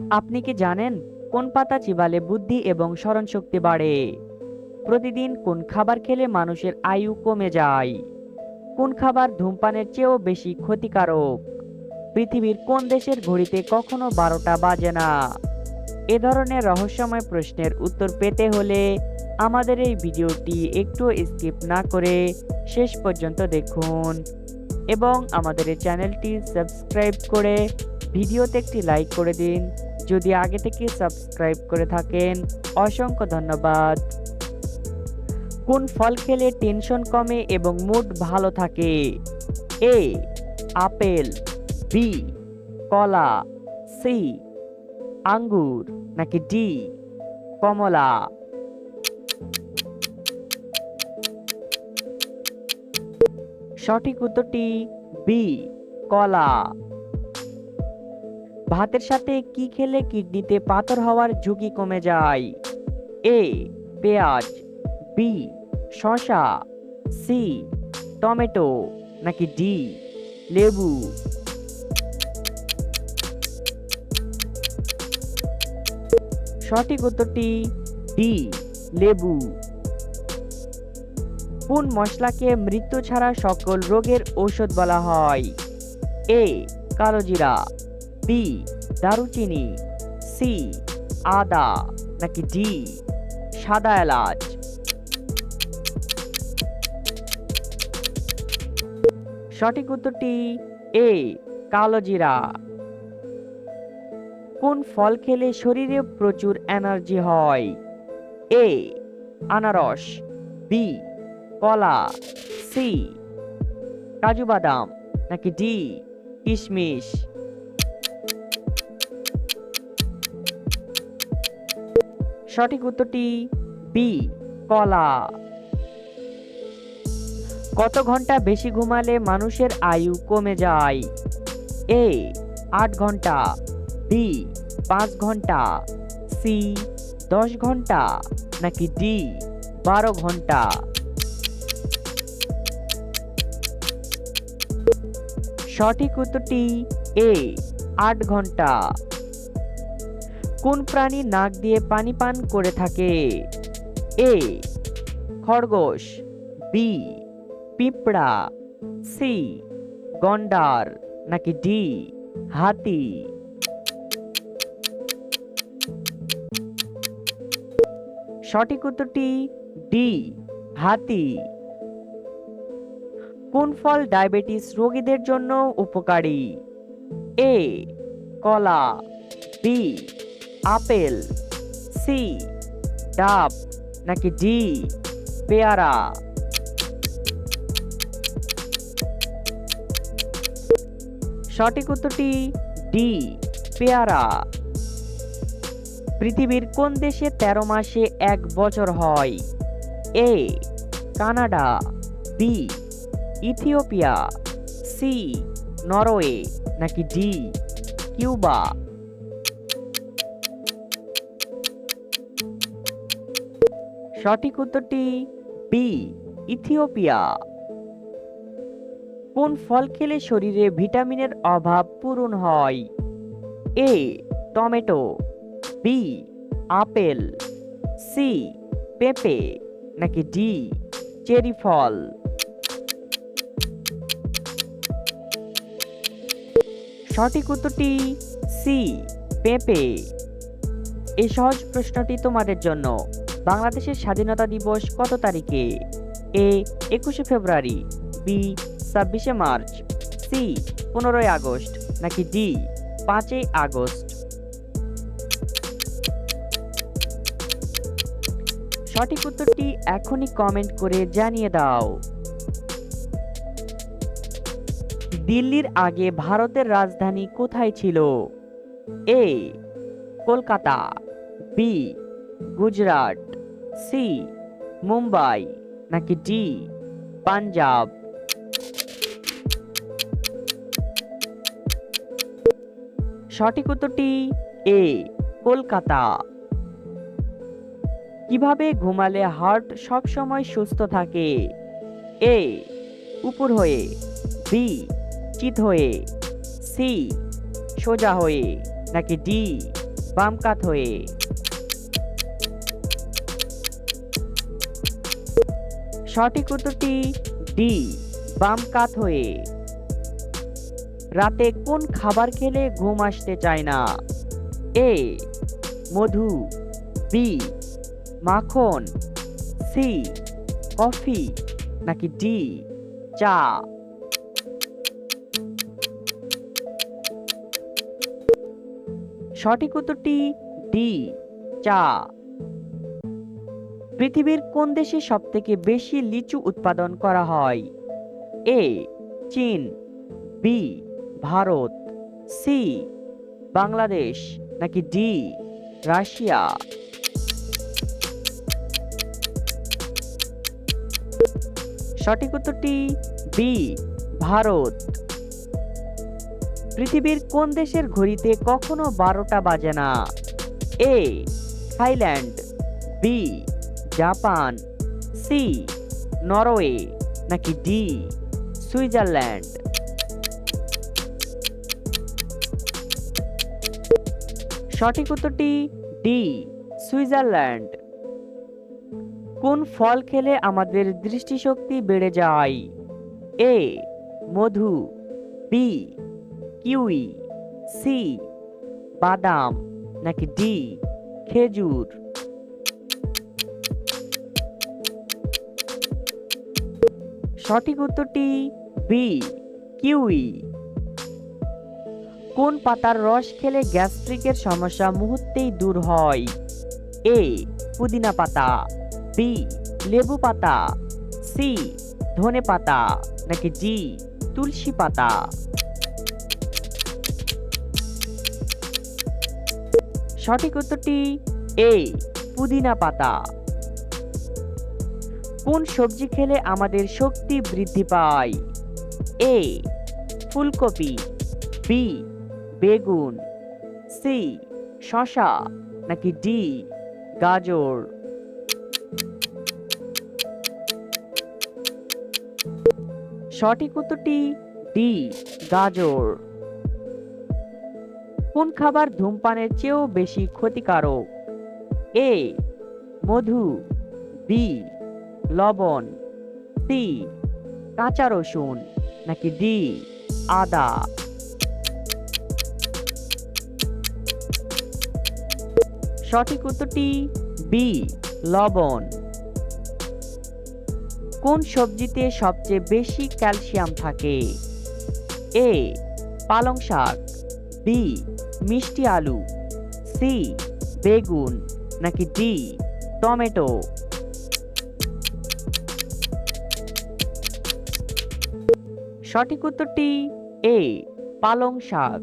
আপনি কি জানেন কোন পাতা চিবালে বুদ্ধি এবং স্মরণশক্তি বাড়ে? প্রতিদিন কোন খাবার খেলে মানুষের আয়ু কমে যায়? কোন খাবার ধূমপানের চেয়েও বেশি ক্ষতিকারক? পৃথিবীর কোন দেশের ঘড়িতে কখনো 12টা বাজে না? এ ধরনের রহস্যময় প্রশ্নের উত্তর পেতে হলে আমাদের এই ভিডিওটি একটু স্কিপ না করে শেষ পর্যন্ত দেখুন এবং আমাদের এই চ্যানেলটি সাবস্ক্রাইব করে ভিডিওতে একটি লাইক করে দিন যদি আগে থেকে সাবস্ক্রাইব করে থাকেন। অসংখ্য ধন্যবাদ। কোন ফল খেলে টেনশন কমে এবং মুড ভালো থাকে? এ আপেল, বি কলা, সি আঙ্গুর, নাকি ডি কমলা? সঠিক উত্তরটি বি কলা। ভাতের সাথে কি খেলে কিডনিতে পাথর হওয়ার ঝুঁকি কমে যায়? এ পেঁয়াজ, বি শসা, সি টমেটো, নাকি ডি লেবু? সঠিক উত্তরটি ডি লেবু। কোন মশলাকে মৃত্যু ছাড়া সকল রোগের ঔষধ বলা হয়? এ কালোজিরা, বি দারুচিনি, সি আদা, নাকি ডি সাদা এলাচ? সঠিক উত্তরটি এ কালোজিরা। কোন ফল খেলে শরীরে প্রচুর এনার্জি হয়? এ আনারস, বি কলা, সি কাজু বাদাম, নাকি ডি কিশমিশ? সঠিক উত্তরটি বি কলা। কত ঘন্টা বেশি ঘুমালে মানুষের আয়ু কমে যায়? এ 8 ঘন্টা, বি 5 ঘন্টা, সি 10 ঘন্টা, নাকি ডি 12 ঘন্টা? সঠিক উত্তরটি এ 8 ঘন্টা। কোন প্রাণী নাক দিয়ে পানি পান করে থাকে? এ খরগোশ, বি পিঁপড়া, সি গন্ডার, নাকি ডি হাতি? সঠিক উত্তরটি ডি হাতি। কোন ফল ডায়াবেটিস রোগীদের জন্য উপকারী? এ কলা, বি আপেল, সি ডাব, নাকি ডি পেয়ারা? সঠিক উত্তরটি ডি পেয়ারা। পৃথিবীর কোন দেশে 13 মাসে 1 বছর হয়? A Canada, B Ethiopia, C Norway, নাকি ডি কিউবা? সঠিক উত্তরটি বি ইথিওপিয়া। কোন ফল খেলে শরীরে ভিটামিনের অভাব পূরণ হয়? A tomato, B apple, C পেঁপে, নাকি ডি চেরি ফল? সঠিক উত্তরটি সি পেঁপে। এই সহজ প্রশ্নটি তোমাদের জন্য। বাংলাদেশের স্বাধীনতা দিবস কত তারিখে? এ 21শে ফেব্রুয়ারি, বি 26শে মার্চ, সি 15ই আগস্ট, নাকি ডি 5ই আগস্ট? সঠিক উত্তরটি এখনই কমেন্ট করে জানিয়ে দাও। দিল্লির আগে ভারতের রাজধানী কোথায় ছিল? এ কলকাতা, বি গুজরাট, সি মুম্বাই, নাকি ডি পাঞ্জাব? সঠিক উত্তরটি এ কলকাতা। কিভাবে ঘুমালে হার্ট সবসময় সুস্থ থাকে? এ উপর হয়ে, বি চিত হয়ে, সি সোজা হয়ে, নাকি ডি বাম কাত হয়ে। সঠিক উত্তরটি ডি, বাম কাত হয়ে। রাতে কোন খাবার খেলে ঘুম আসতে চায় না? এ মধু, বি মাখন, সি কফি, নাকি ডি চা? সঠিক উত্তরটি ডি চা। পৃথিবীর কোন দেশে সবথেকে বেশি লিচু উৎপাদন করা হয়? এ চীন, বি ভারত, সি বাংলাদেশ, নাকি ডি রাশিয়া? সঠিক উত্তরটি বি ভারত। পৃথিবীর কোন দেশের ঘড়িতে কখনো 12টা বাজে না? A Thailand, B Japan, C Norway, নাকি ডি সুইজারল্যান্ড? সঠিক উত্তরটি ডি সুইজারল্যান্ড। কোন ফল খেলে আমাদের দৃষ্টিশক্তি বেড়ে যায়? এ মধু, বি কিউই, সি বাদাম, নাকি ডি খেজুর? সঠিক উত্তরটি বি কিউই। কোন পাতার রস খেলে গ্যাস্ট্রিকের সমস্যা মুহূর্তেই দূর হয়? এ পুদিনা পাতা, বি লেবু পাতা, সি ধনে পাতা, নাকি ডি তুলসী পাতা? সঠিক উত্তরটি এ পুদিনা পাতা। কোন সবজি খেলে আমাদের শক্তি বৃদ্ধি পায়? এ ফুলকপি, বি বেগুন, সি শসা, নাকি ডি গাজর? সঠিক উত্তরটি ডি গাজর। কোন খাবার ধূমপানের চেয়েও বেশি ক্ষতিকারক? এ মধু, বি লবণ, সি কাঁচা রসুন, নাকি ডি আদা? সঠিক উত্তরটি বি লবণ। কোন সবজিতে সবচেয়ে বেশি ক্যালসিয়াম থাকে? এ পালং শাক, বি মিষ্টি আলু, সি বেগুন, নাকি ডি টমেটো? সঠিক উত্তরটি এ পালং শাক।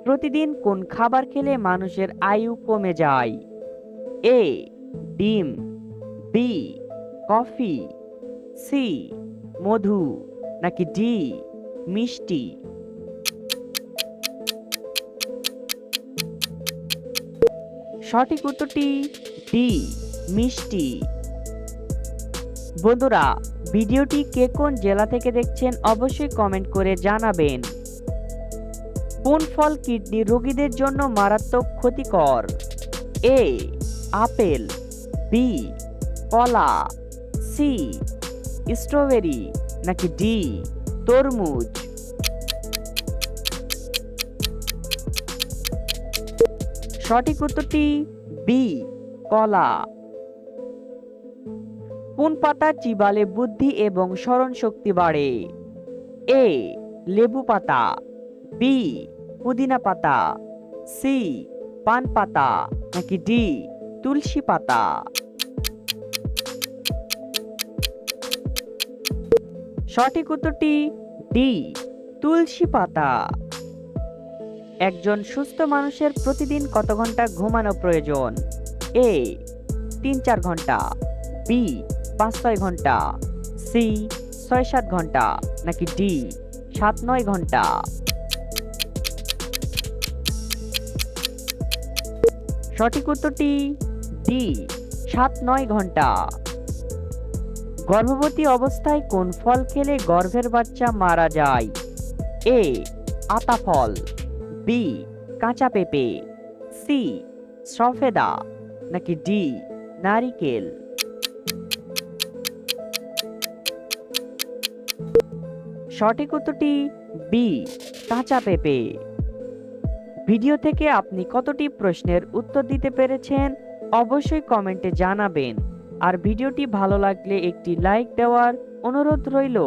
প্রতিদিন কোন খাবার খেলে মানুষের আয়ু কমে যায়? এ ডিম, বি কফি, সি মধু, নাকি ডি মিষ্টি? সঠিক উত্তরটি ডি মিষ্টি। বন্ধুরা, ভিডিওটি কে কোন জেলা থেকে দেখছেন অবশ্যই কমেন্ট করে জানাবেন। কোন ফল কিডনি রোগীদের জন্য মারাত্মক ক্ষতিকর? এ আপেল, বি কলা, সি স্ট্রবেরি, নাকি ডি তরমুজ? সঠিক উত্তরটি বি কলা। কোন পাতা চিবালে বুদ্ধি এবং স্মরণ শক্তি বাড়ে? এ লেবু পাতা, বি পুদিনা পাতা, সি পান পাতা, নাকি ডি তুলসী পাতা? সঠিক উত্তরটি ডি তুলসী পাতা। একজন সুস্থ মানুষের প্রতিদিন কত ঘন্টা ঘুমানো প্রয়োজন? এ 3-4 ঘন্টা, বি 5-6 ঘন্টা, সি 6-7 ঘন্টা, নাকি ডি 7-9 ঘন্টা? সঠিক উত্তরটি ডি 7-9 ঘন্টা। গর্ভবতী অবস্থায় কোন ফল খেলে গর্ভের বাচ্চা মারা যায়? এ আতা ফল, বি কাঁচা পেঁপে, সি সফেদা, নাকি ডি নারিকেল? সঠিক উত্তরটি বি কাঁচা পেঁপে। ভিডিও থেকে আপনি কতটি প্রশ্নের উত্তর দিতে পেরেছেন অবশ্যই কমেন্টে জানাবেন। আর ভিডিওটি ভালো লাগলে একটি লাইক দেওয়ার অনুরোধ রইল।